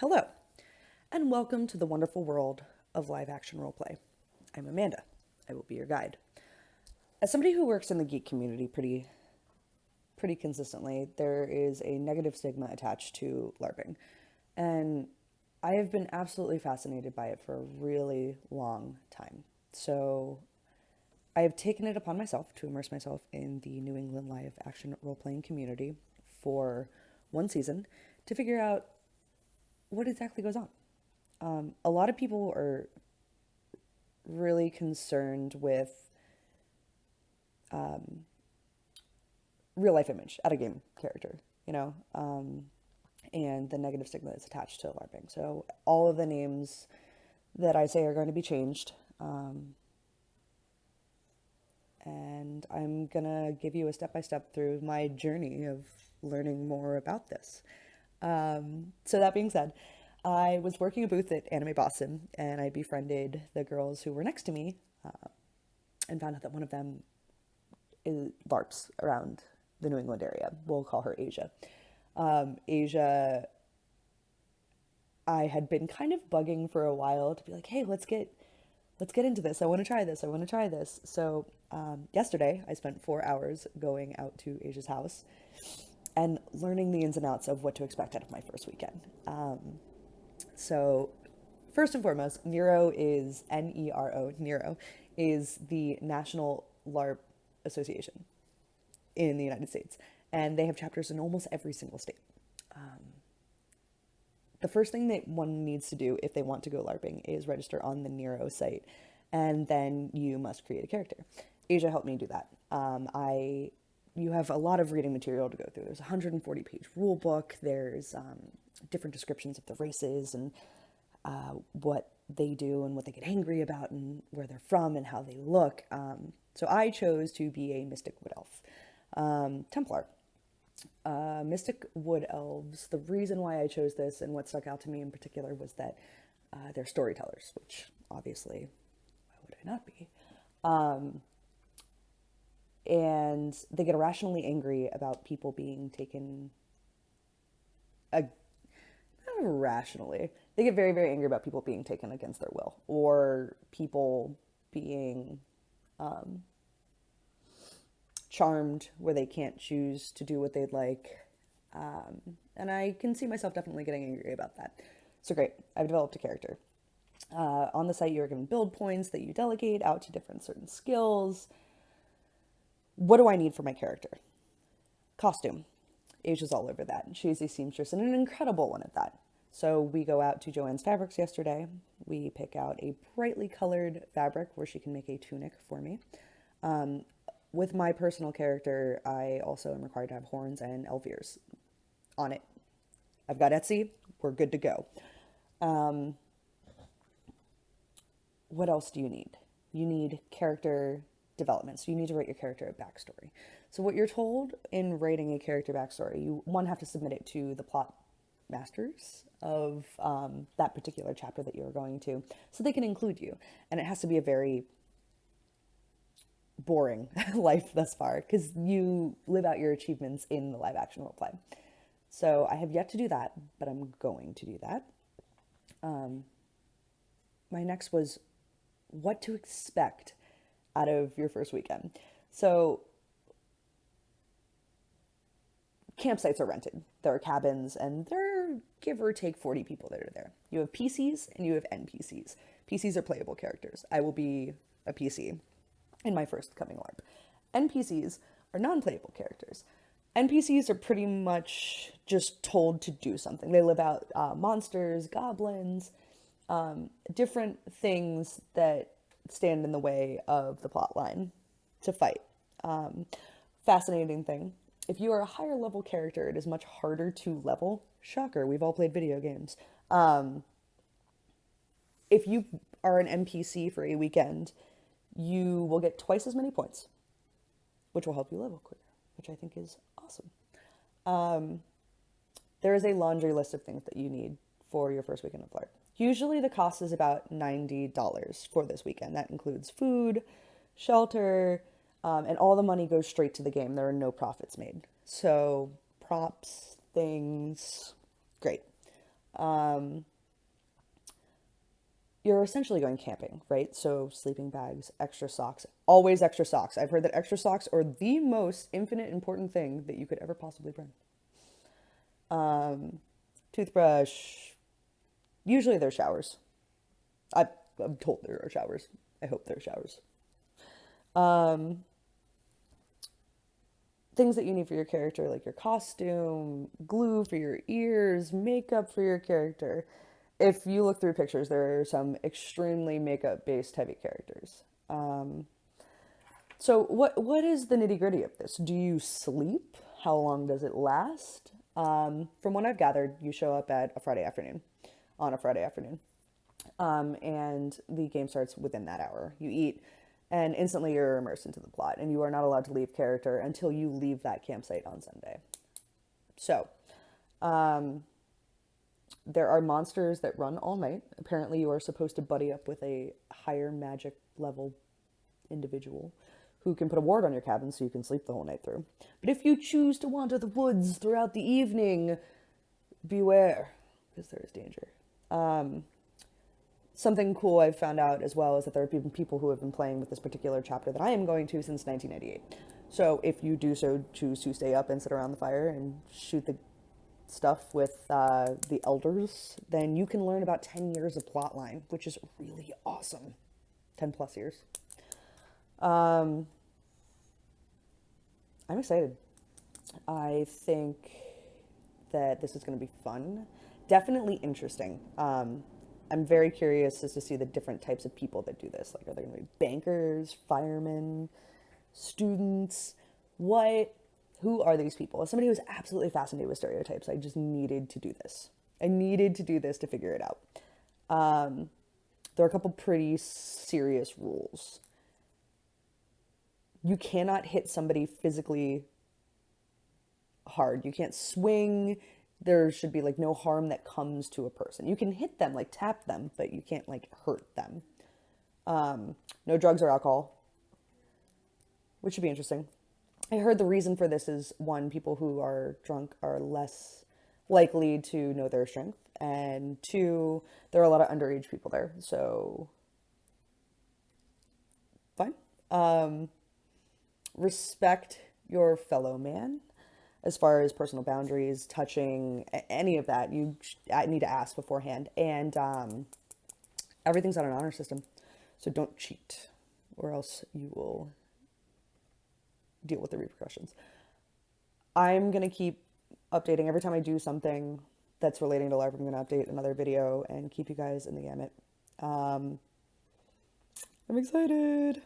Hello, and welcome to the wonderful world of live action roleplay. I'm Amanda. I will be your guide. As somebody who works in the geek community pretty consistently, there is a negative stigma attached to LARPing. And I have been absolutely fascinated by it for a really long time. So I have taken it upon myself to immerse myself in the New England live action role-playing community for one season to figure out what exactly goes on. A lot of people are really concerned with real life image at a game character, and the negative stigma that's attached to LARPing. So all of the names that I say are going to be changed. And I'm gonna give you a step-by-step through my journey of learning more about this. So that being said, I was working a booth at Anime Boston, and I befriended the girls who were next to me, and found out that one of them LARPs around the New England area. We'll call her Asia. Asia, I had been kind of bugging for a while to be like, hey, let's get into this. I want to try this. I want to try this. So yesterday, I spent 4 hours going out to Asia's house and learning the ins and outs of what to expect out of my first weekend. So first and foremost, Nero is Nero. Nero is the National LARP Association in the United States, and they have chapters in almost every single state. The first thing that one needs to do if they want to go LARPing is register on the Nero site, and then you must create a character. Asia helped me do that. You have a lot of reading material to go through. There's a 140-page rule book. There's different descriptions of the races and what they do and what they get angry about and where they're from and how they look. So I chose to be a Mystic Wood Elf. Templar. Mystic Wood Elves, the reason why I chose this and what stuck out to me in particular was that they're storytellers, which obviously, why would I not be? And they get irrationally angry about people being taken, not irrationally, they get very, very angry about people being taken against their will, or people being charmed where they can't choose to do what they'd like. And I can see myself definitely getting angry about that. So great, I've developed a character. On the site, you're given build points that you delegate out to different certain skills. What do I need for my character? Costume. Asia's all over that. She's a seamstress and an incredible one at that. So we go out to Joanne's Fabrics yesterday. We pick out a brightly colored fabric where she can make a tunic for me. With my personal character, I also am required to have horns and elf ears on it. I've got Etsy. We're good to go. What else do you need? You need character development. So you need to write your character a backstory. So what you're told in writing a character backstory, you have to submit it to the plot masters of that particular chapter that you're going to, so they can include you. And it has to be a very boring life thus far, because you live out your achievements in the live action roleplay. So I have yet to do that, but I'm going to do that. My next was what to expect out of your first weekend. So campsites are rented. There are cabins, and there are give or take 40 people that are there. You have PCs and you have NPCs. PCs are playable characters. I will be a PC in my first coming LARP. NPCs are non-playable characters. NPCs are pretty much just told to do something. They live out monsters, goblins, different things that stand in the way of the plot line to fight. Fascinating thing. If you are a higher level character, it is much harder to level. Shocker, we've all played video games. If you are an NPC for a weekend, you will get twice as many points, which will help you level quicker, which I think is awesome. There is a laundry list of things that you need for your first weekend of LARP. Usually the cost is about $90 for this weekend. That includes food, shelter, and all the money goes straight to the game. There are no profits made. So props, things, great. You're essentially going camping, right? So sleeping bags, extra socks, always extra socks. I've heard that extra socks are the most infinite important thing that you could ever possibly bring. Toothbrush. Usually there's showers. I, I'm told there are showers. I hope there are showers. Things that you need for your character, like your costume, glue for your ears, makeup for your character. If you look through pictures, there are some extremely makeup based heavy characters. So what is the nitty gritty of this? Do you sleep? How long does it last? From what I've gathered, you show up at a Friday afternoon, on a Friday afternoon, and the game starts within that hour. You eat, and instantly you're immersed into the plot, and you are not allowed to leave character until you leave that campsite on Sunday. So, there are monsters that run all night. Apparently, you are supposed to buddy up with a higher magic level individual who can put a ward on your cabin so you can sleep the whole night through. But if you choose to wander the woods throughout the evening, beware, because there is danger. Something cool I've found out as well is that there have been people who have been playing with this particular chapter that I am going to since 1998. So if you do so choose to stay up and sit around the fire and shoot the stuff with the elders, then you can learn about 10 years of plotline, which is really awesome. 10 plus years. I'm excited. I think that this is going to be fun. Definitely interesting. I'm very curious as to see the different types of people that do this. Like, are there going to be bankers, firemen, students? Who are these people? As somebody who's absolutely fascinated with stereotypes, I just needed to do this. I needed to do this to figure it out. There are a couple pretty serious rules. You cannot hit somebody physically hard. You can't swing. There should be like no harm that comes to a person. You can hit them, like tap them, but you can't like hurt them. No drugs or alcohol, which should be interesting. I heard the reason for this is one, people who are drunk are less likely to know their strength, and two, there are a lot of underage people there, so fine. Respect your fellow man as far as personal boundaries, touching, any of that. I need to ask beforehand, and everything's on an honor system, so don't cheat, or else you will deal with the repercussions. I'm going to keep updating every time I do something that's relating to LARP. I'm going to update another video and keep you guys in the gamut. I'm excited.